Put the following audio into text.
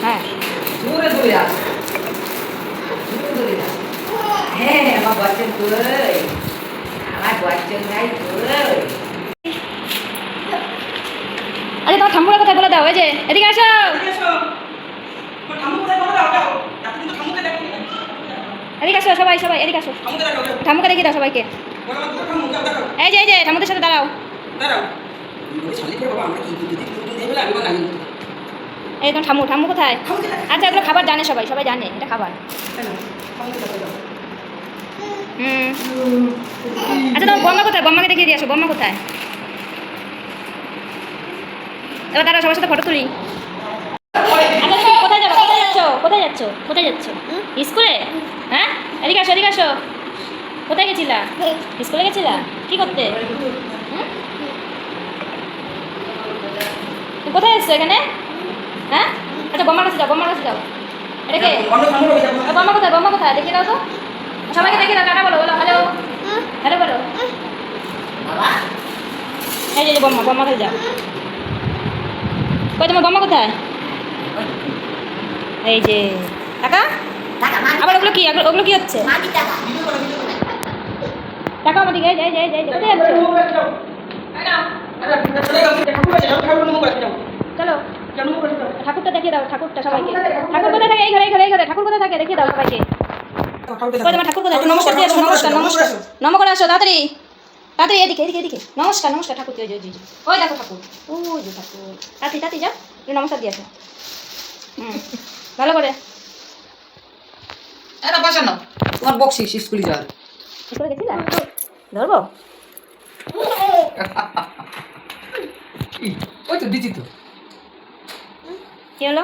হ্যাঁ দূরে দূরে আছে দূরে দূরে হ্যাঁ আমার বাচ্চা কই আমার বাচ্চা নাই কই আরে তোমার ঠাম্মুরা কোথায় বলে দাও এই যে এদিকে আসো এদিকে আসো সবাই সবাই এদিকে আসো ঠাম্মুকে দেখিয়ে দাও সবাইকে এই যে ঠাম্মুদের সাথে দাঁড়াও এই তোমার ঠাম্মু কোথায় আচ্ছা এগুলো খাবার জানে সবাই সবাই জানে এটা খাবার আচ্ছা তোমার বম্মা কোথায় বম্মাকে দেখিয়ে দিয়ে আসো বম্মা কোথায় এবার দাঁড়াও সবার সাথে ফটো তুলি আচ্ছা তুমি কোথায় যাবো কোথায় যাচ্ছ স্কুলে হ্যাঁ এদিকে আসো কোথায় গেছিলা স্কুলে গেছিলা কি করতে কোথায় এসছো এখানে হ্যাঁ আচ্ছা বম্মার কাছে যাও এটাকে বম্মা কোথায় দেখিয়ে দাও তো সবাইকে দেখিয়ে দাও টাটা বলো হ্যালো বলো এই যে বম্মা কাছে যাও কই তোমার বম্মা কোথায় এই যে টাকা আবার ওগুলো কি হচ্ছে টাকা আমার দিকে যাই কোথায় যাচ্ছ চলো ঠাকুরটা দেখিয়ে দাও ঠাকুরটা সবাইকে ঠাকুর কোথায় থাকে এই ঘরে ঠাকুর কোথায় থাকে দেখিয়ে দাও সবাইকে তোমার ঠাকুর কোথায় নমস্কার দিয়ে আসো নম করে আসো তাড়াতাড়ি এদিকে নমস্কার ঠাকুর ওই দেখো ঠাকুর ওই যে ঠাকুর তাড়াতাড়ি যাও নমস্কার দিয়ে আসো ভালো করে এটা বসানো তোমার বক্সিস স্কুলে যাওয়ার স্কুলে গেছিলা ধরবো ওই তো দিচ্ছি তো কি হলো